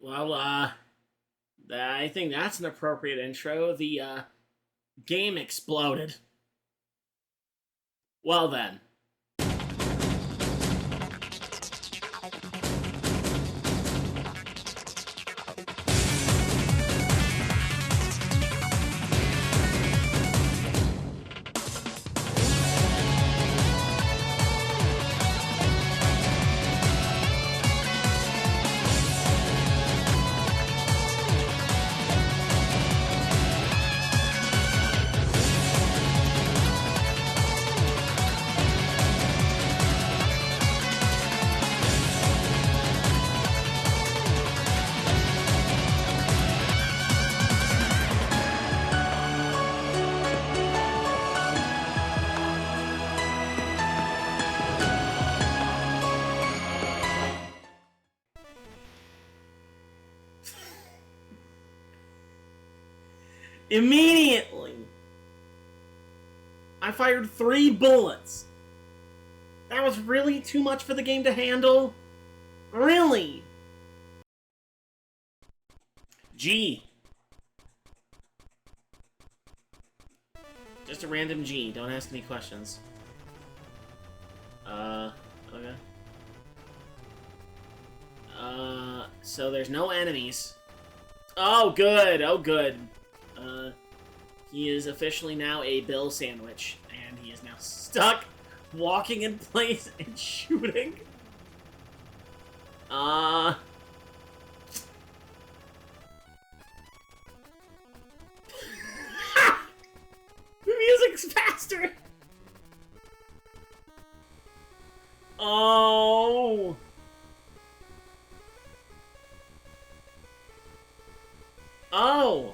Well, I think that's an appropriate intro. The game exploded. Well then. Immediately, I fired 3 bullets. That was really too much for the game to handle? Really? G. Just a random G. Don't ask any questions. Okay. So there's no enemies. Oh, good. Oh, good. He is officially now a Bill sandwich, and he is now stuck, walking in place and shooting. The music's faster. Oh. Oh.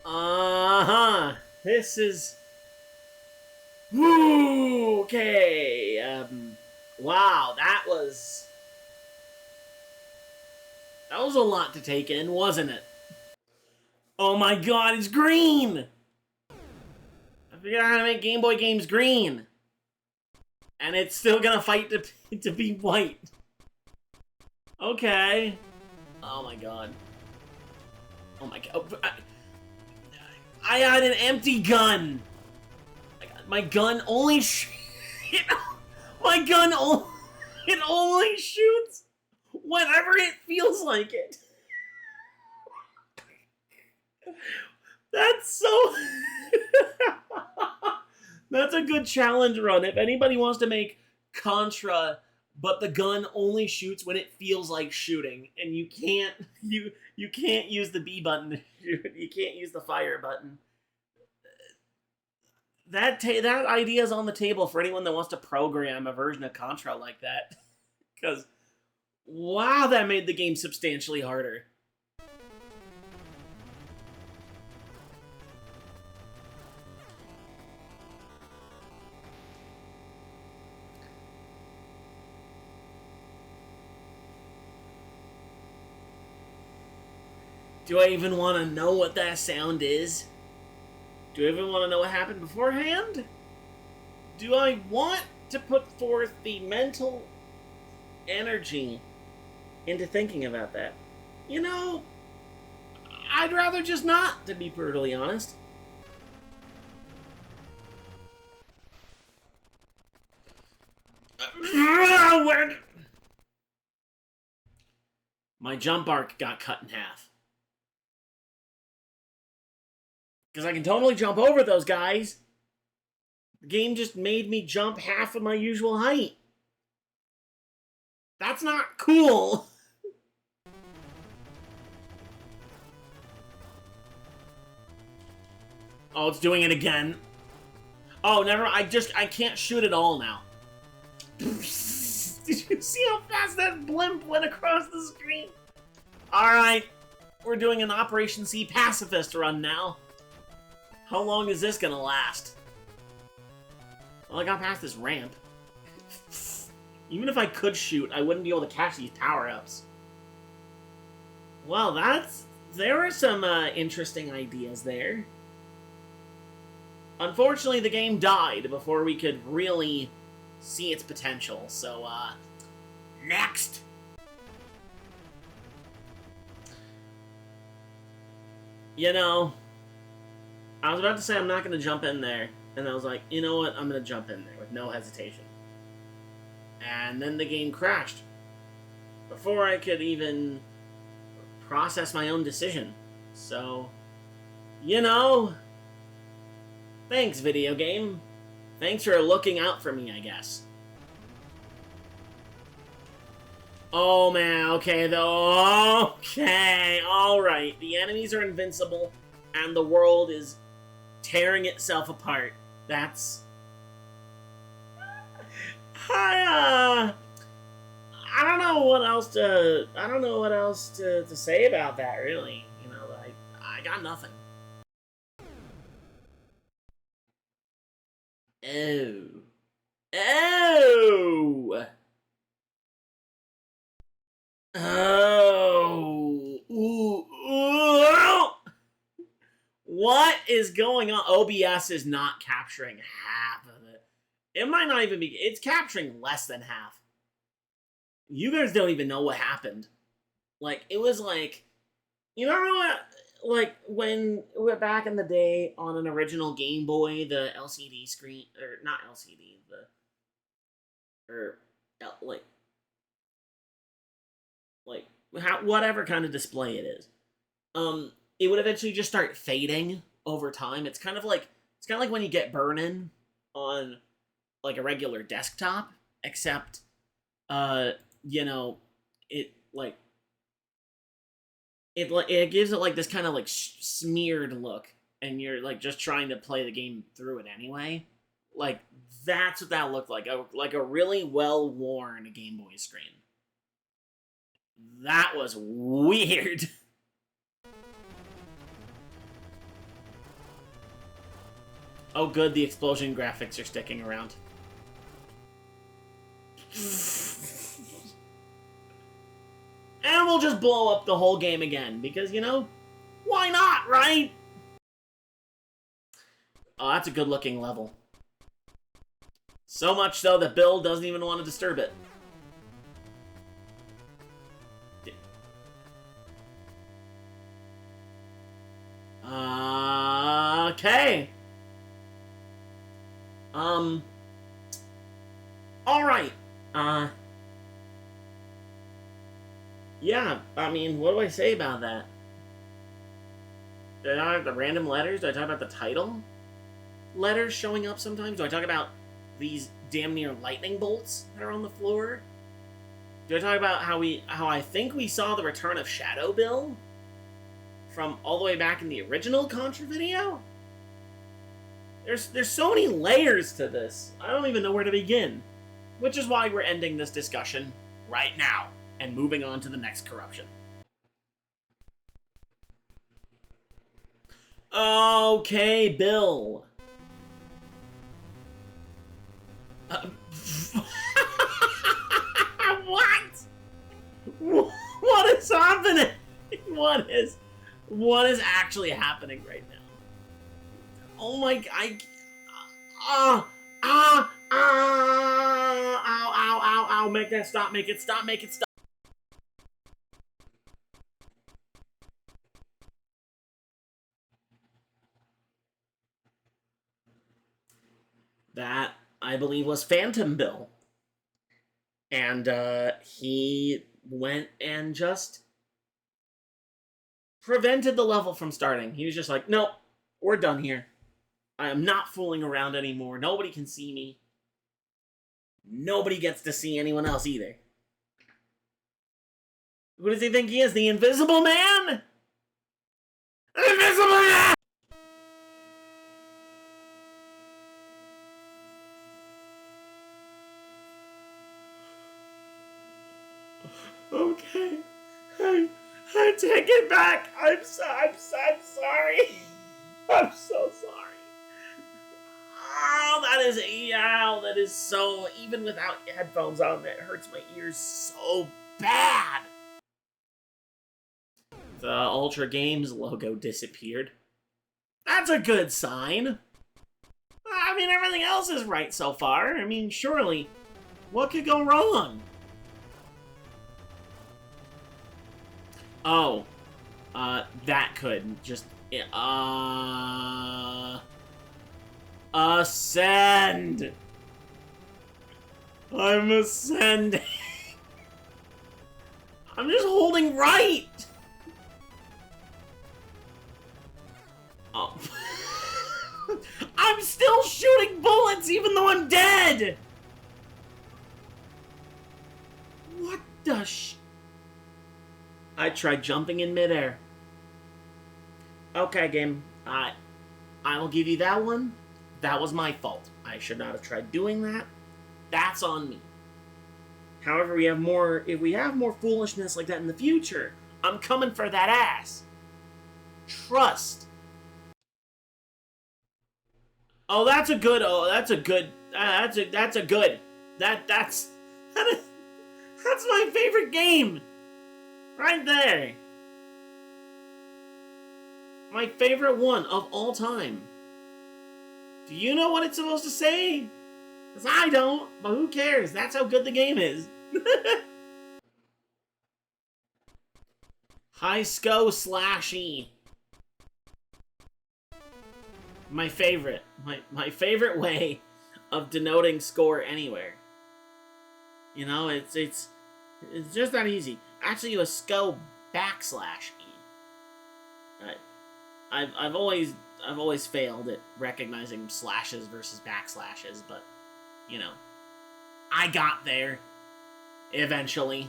Uh-huh. This is... Woo! Okay. Wow, that was a lot to take in, wasn't it? Oh my god, it's green! I figured out how to make Game Boy games green. And it's still gonna fight to be white. Okay. Oh my god. Oh my god. I had an empty gun. My gun only my gun it only shoots whenever it feels like it. That's so... That's a good challenge run. If anybody wants to make Contra, but the gun only shoots when it feels like shooting, and you can't use the B button to shoot. You can't use the fire button. That idea is on the table for anyone that wants to program a version of Contra like that. Because, wow, that made the game substantially harder. Do I even want to know what that sound is? Do I even want to know what happened beforehand? Do I want to put forth the mental energy into thinking about that? You know, I'd rather just not, to be brutally honest. My jump arc got cut in half. Because I can totally jump over those guys. The game just made me jump half of my usual height. That's not cool. Oh, it's doing it again. Oh, never. I can't shoot at all now. Did you see how fast that blimp went across the screen? Alright. We're doing an Operation C Pacifist run now. How long is this gonna last? Well, I got past this ramp. Even if I could shoot, I wouldn't be able to catch these power-ups. Well, there were some interesting ideas there. Unfortunately, the game died before we could really see its potential, so Next! You know, I was about to say I'm not going to jump in there, and I was like, you know what, I'm going to jump in there with no hesitation. And then the game crashed. Before I could even process my own decision. So, you know, thanks, video game. Thanks for looking out for me, I guess. Oh, man, okay, though. Okay, alright. The enemies are invincible, and the world is tearing itself apart. That's... I don't know what else to... I don't know what else to say about that, really. You know, I got nothing. Oh. Oh! Oh! Ooh! Ooh! What is going on? OBS is not capturing half of it. It might not even be... It's capturing less than half. You guys don't even know what happened. Like, it was like... You know what? Like, when we were back in the day on an original Game Boy, the LCD screen... Or, not LCD, whatever kind of display it is. It would eventually just start fading over time. It's kind of like when you get burn-in on, like, a regular desktop, except, you know, it gives it, like, this kind of, like, smeared look, and you're, like, just trying to play the game through it anyway. Like, that's what that looked like. Like a really well-worn Game Boy screen. That was weird. Oh good, the explosion graphics are sticking around. And we'll just blow up the whole game again, because, you know, why not, right? Oh, that's a good-looking level. So much so that Bill doesn't even want to disturb it. Okay. Alright. Yeah, I mean, what do I say about that? Do I talk about the random letters? Do I talk about the title? Letters showing up sometimes? Do I talk about these damn near lightning bolts that are on the floor? Do I talk about how I think we saw the return of Shadow Bill? From all the way back in the original Contra video? There's so many layers to this. I don't even know where to begin. Which is why we're ending this discussion right now and moving on to the next corruption. Okay, Bill. What? What is happening? What is actually happening right now? Oh my god! Ow! Make that stop! Make it stop! Make it stop! That, I believe, was Phantom Bill. And, he went and just prevented the level from starting. He was just like, nope, we're done here. I am not fooling around anymore. Nobody can see me. Nobody gets to see anyone else either. Who does he think he is? The Invisible Man? The Invisible Man! Okay. I take it back. I'm sorry. I'm so sorry. Oh, that is so, even without headphones on, that hurts my ears so bad. The Ultra Games logo disappeared. That's a good sign. I mean, everything else is right so far. I mean, surely, what could go wrong? Oh. That could just... Ascend! I'm ascending! I'm just holding right! Oh. I'm still shooting bullets even though I'm dead! What the I tried jumping in midair. Okay, game. I will give you that one. That was my fault. I should not have tried doing that. That's on me. However, if we have more foolishness like that in the future, I'm coming for that ass. Trust. Oh, that's a good. That's my favorite game. Right there. My favorite one of all time. Do you know what it's supposed to say? Because I don't, but who cares? That's how good the game is. High SCO /E. My favorite. My favorite way of denoting score anywhere. You know, it's just that easy. Actually, a SCO /E. I've always failed at recognizing slashes versus backslashes, but you know, I got there eventually.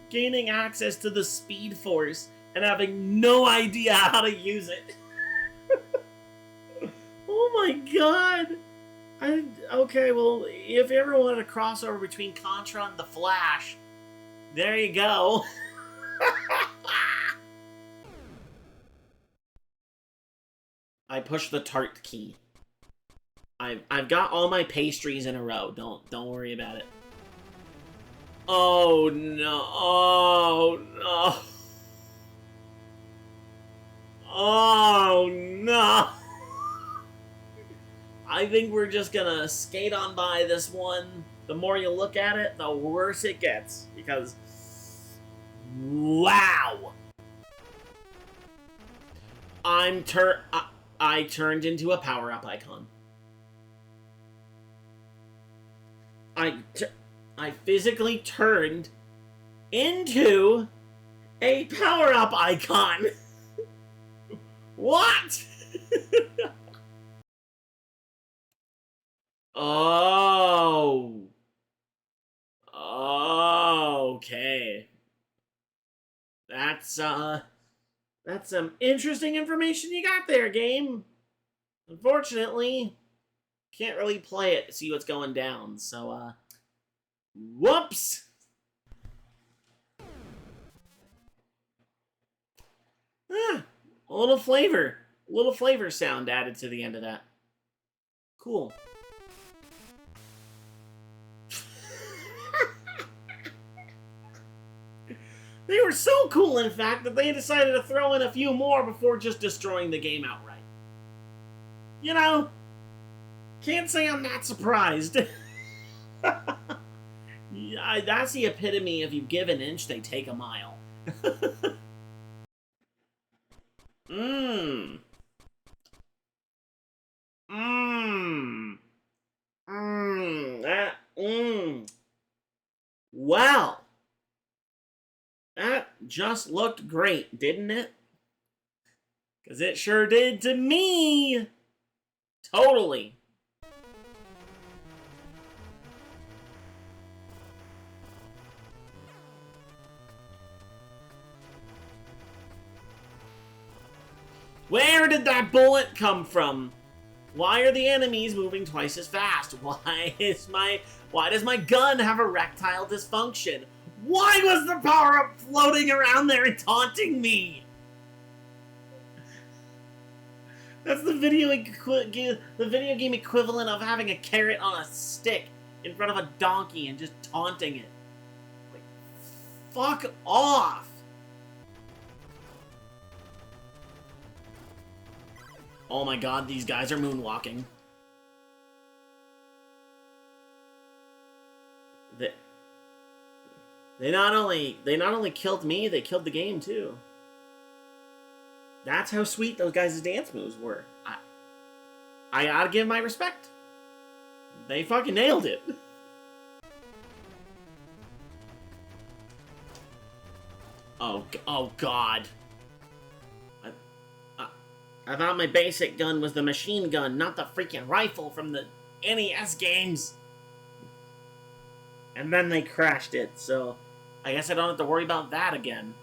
Gaining access to the Speed Force and having no idea how to use it. Oh my god! Okay, well, if you ever wanted a crossover between Contra and The Flash, there you go. I pushed the tart key. I've got all my pastries in a row. Don't worry about it. Oh no! Oh no! Oh no! I think we're just gonna skate on by this one. The more you look at it, the worse it gets. Because... wow! I turned into a power-up icon. I physically turned into a power-up icon. What? Oh. Okay. That's some interesting information you got there, game. Unfortunately, can't really play it to see what's going down, so, whoops! A little flavor sound added to the end of that. Cool. They were so cool, in fact, that they decided to throw in a few more before just destroying the game outright. You know, can't say I'm not surprised. Yeah, that's the epitome of you give an inch, they take a mile. Well, that just looked great, didn't it? Because it sure did to me. Totally. Where did that bullet come from? Why are the enemies moving twice as fast? Why does my gun have erectile dysfunction? Why was the power-up floating around there and taunting me? That's the the video game equivalent of having a carrot on a stick in front of a donkey and just taunting it. Like, fuck off! Oh my god, these guys are moonwalking. They not only killed me, they killed the game too. That's how sweet those guys' dance moves were. I gotta give my respect. They fucking nailed it. Oh god. I thought my basic gun was the machine gun, not the freaking rifle from the NES games. And then they crashed it, so I guess I don't have to worry about that again.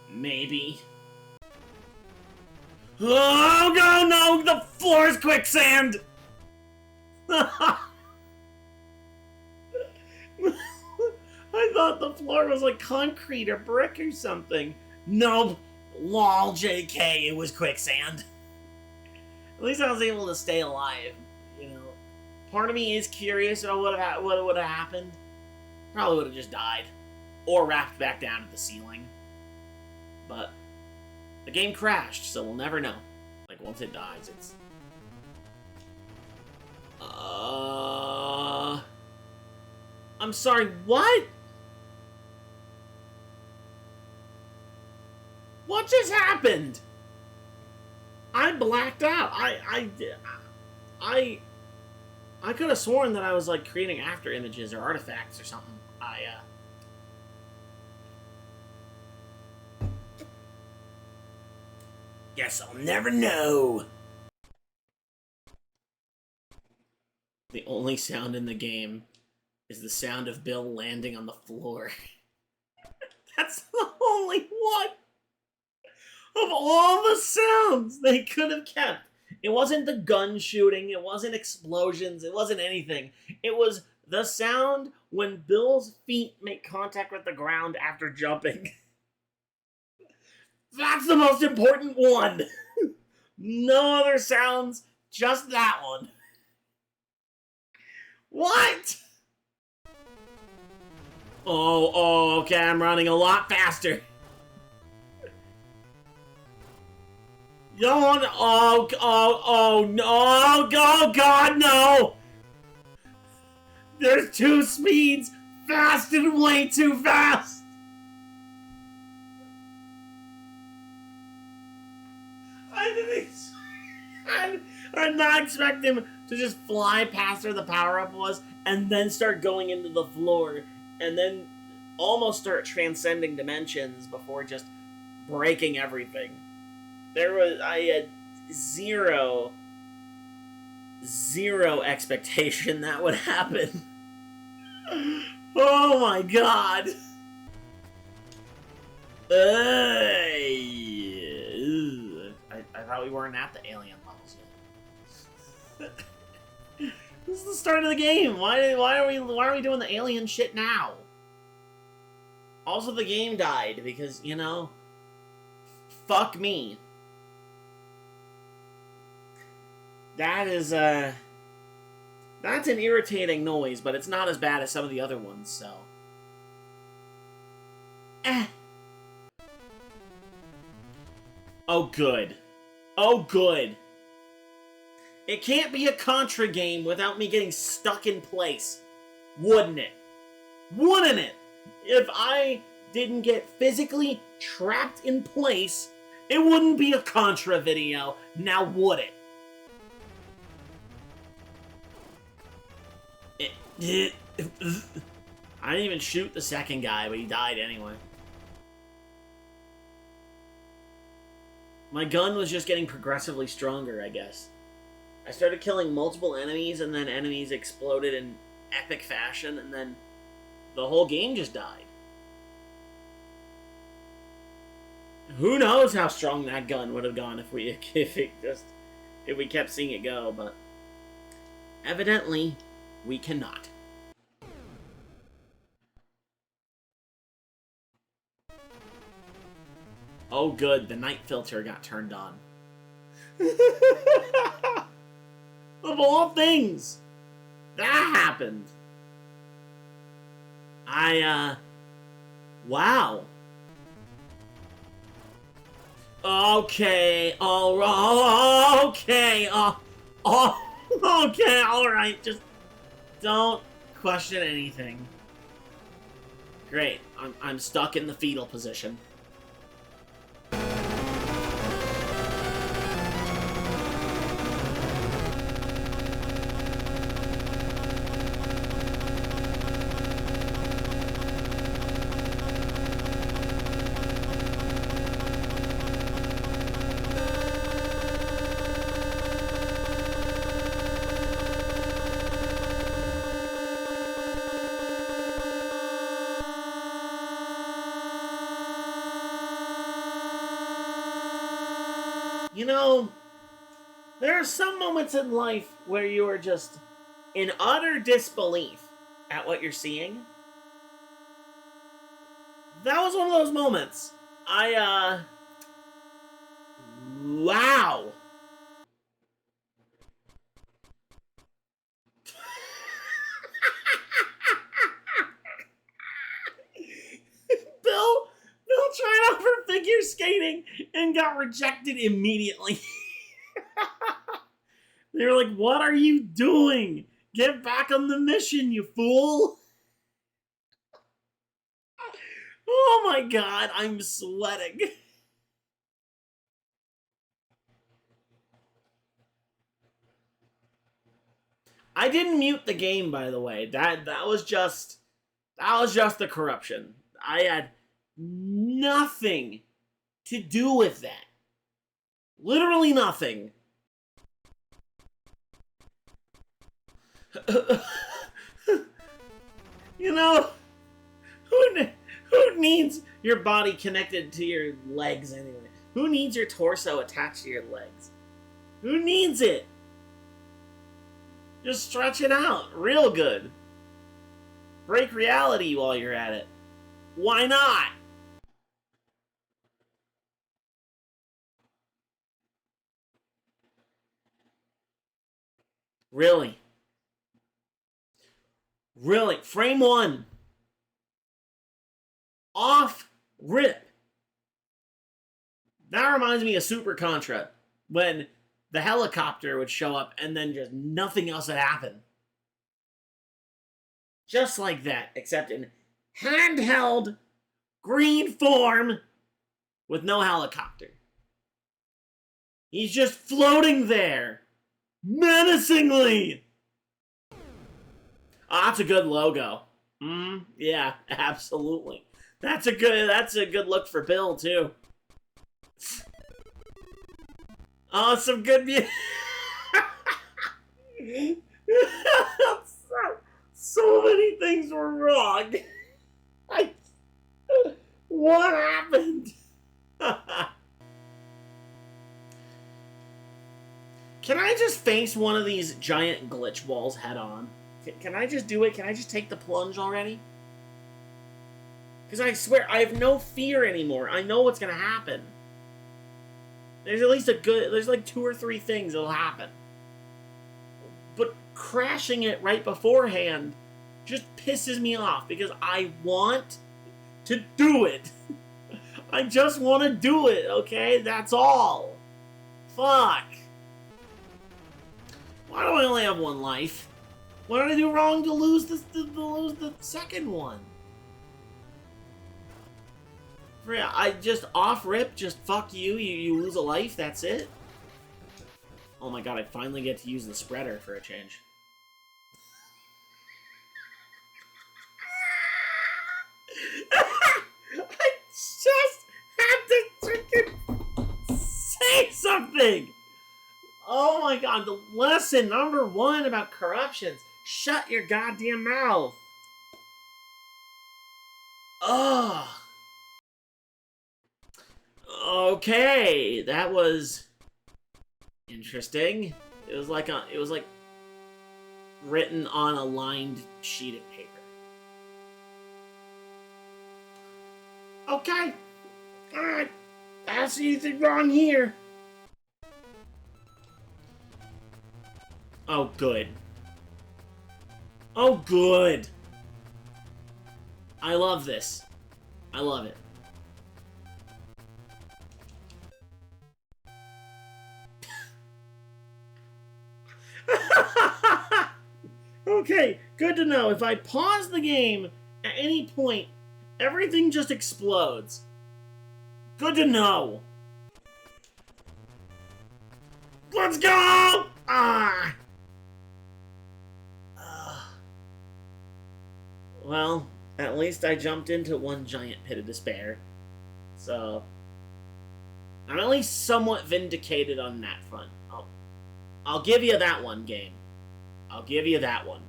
Maybe. Oh, no, the floor is quicksand! I thought the floor was like concrete or brick or something. Nope. Lol, JK, it was quicksand. At least I was able to stay alive, you know. Part of me is curious about what would have happened. Probably would have just died. Or wrapped back down to the ceiling. But the game crashed, so we'll never know. Like, once it dies, it's... I'm sorry, what? What just happened? I blacked out. I could have sworn that I was, like, creating after images or artifacts or something. Guess I'll never know. The only sound in the game is the sound of Bill landing on the floor. That's the only one of all the sounds they could have kept. It wasn't the gun shooting, it wasn't explosions, it wasn't anything. It was the sound when Bill's feet make contact with the ground after jumping. That's the most important one. No other sounds, just that one. What? Oh, okay, I'm running a lot faster. No, no, oh, God, no! There's two speeds, fast and way too fast! I did not expect him to just fly past where the power-up was, and then start going into the floor, and then almost start transcending dimensions before just breaking everything. I had zero expectation that would happen. Oh my god! I thought we weren't at the alien levels yet. This is the start of the game. Why are we doing the alien shit now? Also, the game died because, you know, fuck me. That is that's an irritating noise, but it's not as bad as some of the other ones, so. Oh, good. Oh, good. It can't be a Contra game without me getting stuck in place. Wouldn't it? Wouldn't it? If I didn't get physically trapped in place, it wouldn't be a Contra video. Now would it? I didn't even shoot the second guy, but he died anyway. My gun was just getting progressively stronger, I guess. I started killing multiple enemies, and then enemies exploded in epic fashion, and then the whole game just died. Who knows how strong that gun would have gone if we kept seeing it go, but evidently we cannot. Oh good, the night filter got turned on. Of all things, that happened. Wow. Okay, alright, okay, okay, alright, just don't question anything. Great, I'm stuck in the fetal position. You know, there are some moments in life where you are just in utter disbelief at what you're seeing. That was one of those moments. Wow. Bill tried out for figure skating and got rejected immediately. They were like, what are you doing? Get back on the mission, you fool. Oh my god, I'm sweating. I didn't mute the game, by the way. That was just the corruption. I had nothing to do with that. Literally nothing. You know, who needs your body connected to your legs anyway? Who needs your torso attached to your legs? Who needs it? Just stretch it out real good. Break reality while you're at it. Why not? Really? Really? Frame 1. Off rip. That reminds me of Super Contra, when the helicopter would show up and then just nothing else would happen. Just like that, except in handheld green form with no helicopter. He's just floating there, menacingly. Oh, that's a good logo. Yeah, absolutely. That's a good look for Bill too. Oh, some good music. So many things were wrong. What happened? Can I just face one of these giant glitch balls head on? Can I just do it? Can I just take the plunge already? Because I swear, I have no fear anymore. I know what's going to happen. There's at least there's like 2 or 3 things that'll happen. But crashing it right beforehand just pisses me off because I want to do it. I just want to do it, okay? That's all. Fuck. Why do I only have 1 life? What did I do wrong to lose the second one? I just off rip, just fuck you, you lose a life, that's it? Oh my god, I finally get to use the spreader for a change. I just had to freaking say something! Oh my god, the lesson number 1 about corruptions. Shut your goddamn mouth. Ugh. Okay, that was interesting. It was like written on a lined sheet of paper. Okay. Alright. I don't see anything wrong here. Oh, good. Oh, good. I love this. I love it. Okay, good to know. If I pause the game at any point, everything just explodes. Good to know. Let's go! Ah! Well, at least I jumped into one giant pit of despair. So, I'm at least somewhat vindicated on that front. I'll give you that one, game. I'll give you that one.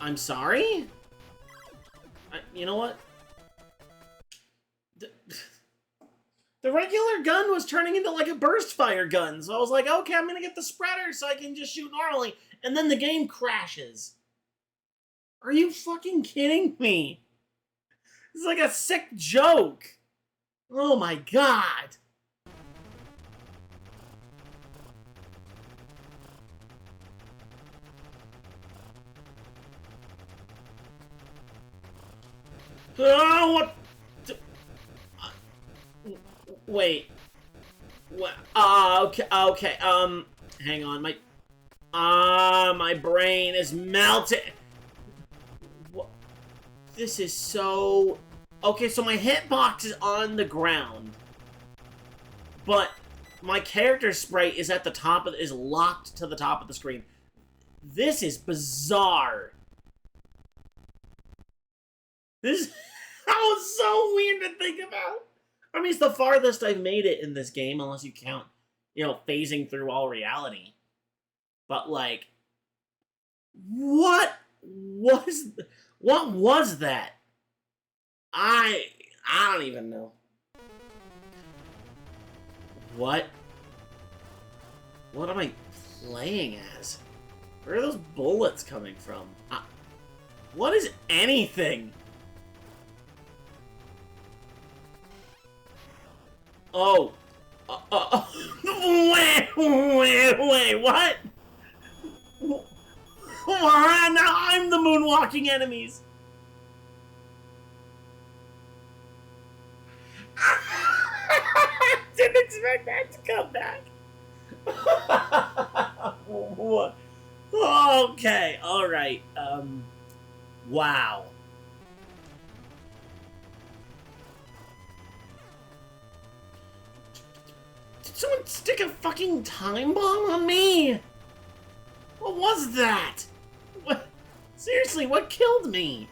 I'm sorry? You know what? The regular gun was turning into like a burst fire gun, so I was like, okay, I'm gonna get the spreader so I can just shoot normally, and then the game crashes. Are you fucking kidding me? This is like a sick joke. Oh my god. Oh, what? Wait. What? Okay. Hang on. My brain is melting. What? This is so... Okay, so my hitbox is on the ground. But my character sprite is at the top of... is locked to the top of the screen. This is bizarre. This... That was so weird to think about. I mean, it's the farthest I've made it in this game, unless you count, you know, phasing through all reality. But, like, what was that? I don't even know. What am I playing as? Where are those bullets coming from? What is anything? Oh. Wait, what? Now I'm the moonwalking enemies. Didn't expect that to come back. What? Okay, alright. Wow. Did someone stick a fucking time bomb on me? What was that? What? Seriously, what killed me?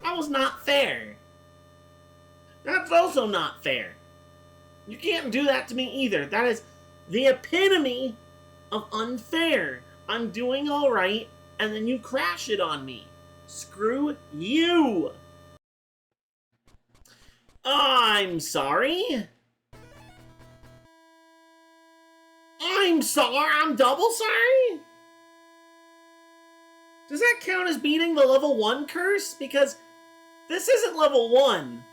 That was not fair. That's also not fair. You can't do that to me either. That is the epitome of unfair. I'm doing alright, and then you crash it on me. Screw you. I'm sorry. I'm sorry. I'm double sorry? Does that count as beating the level 1 curse? Because this isn't level 1.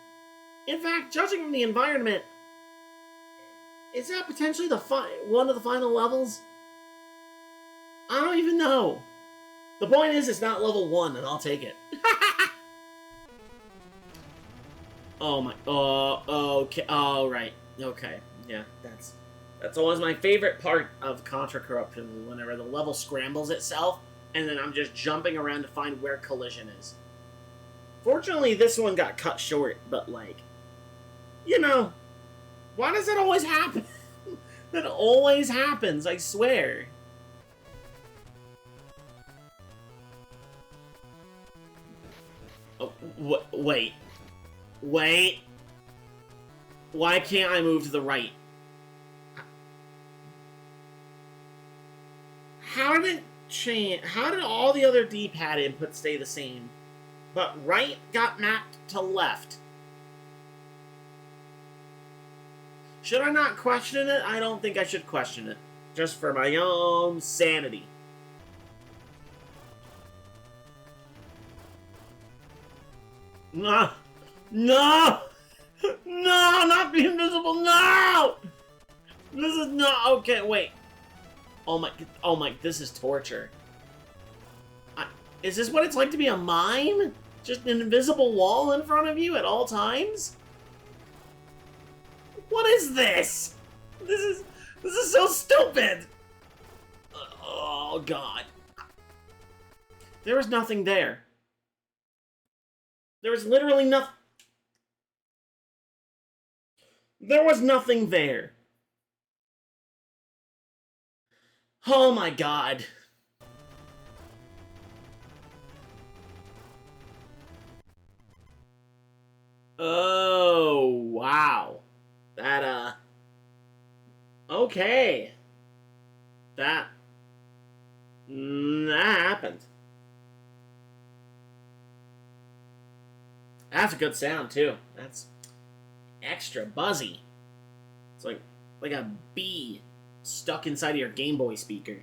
In fact, judging from the environment, is that potentially one of the final levels? I don't even know. The point is, it's not level 1, and I'll take it. Oh my... okay. Oh, right. Okay. Yeah, that's always my favorite part of Contra Corruption, whenever the level scrambles itself, and then I'm just jumping around to find where collision is. Fortunately, this one got cut short, but, like, you know, why does it always happen? That always happens, I swear. Oh, wait. Wait. Why can't I move to the right? How did it change? How did all the other D-pad inputs stay the same, but right got mapped to left? Should I not question it? I don't think I should question it. Just for my own sanity. No! No! No! Not be invisible! No! This is not okay. Wait. Oh my! This is torture. Is this what it's like to be a mime? Just an invisible wall in front of you at all times? What is this? This is so stupid. Oh God. There was nothing there. There was literally nothing. There was nothing there. Oh my God. Oh, wow. That, okay. That happened. That's a good sound, too. That's extra buzzy. It's like a bee stuck inside of your Game Boy speaker.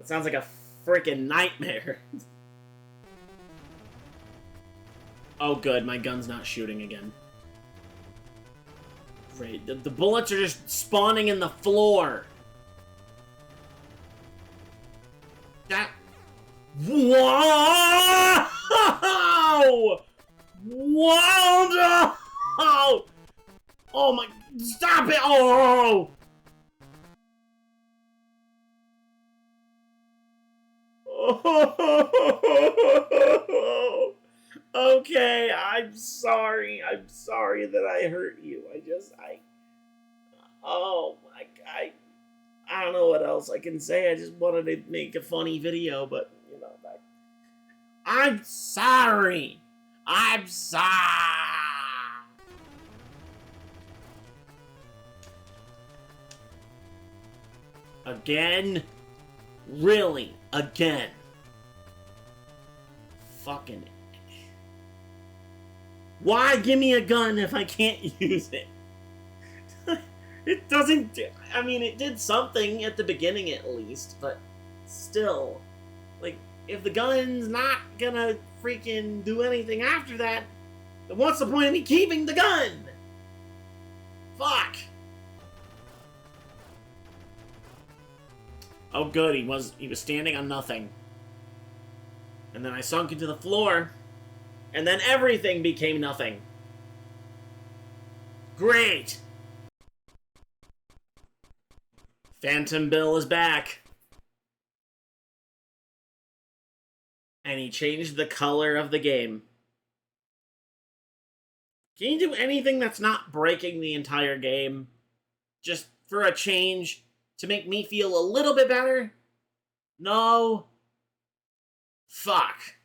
It sounds like a freaking nightmare. Oh, good. My gun's not shooting again. Great. The bullets are just spawning in the floor. That... Whoa! Whoa! No! Oh my... Stop it! Oh! Oh! Okay, I'm sorry. I'm sorry that I hurt you. Oh my God. I don't know what else I can say. I just wanted to make a funny video, but, you know, I'm sorry. I'm sorry. Again? Really? Again? Fucking... Why give me a gun if I can't use it? It doesn't... I mean, it did something at the beginning at least, but still. Like, if the gun's not gonna freaking do anything after that, then what's the point of me keeping the gun? Fuck. Oh good, he was standing on nothing. And then I sunk into the floor, and then everything became nothing. Great! Phantom Bill is back. And he changed the color of the game. Can you do anything that's not breaking the entire game? Just for a change? To make me feel a little bit better? No? Fuck.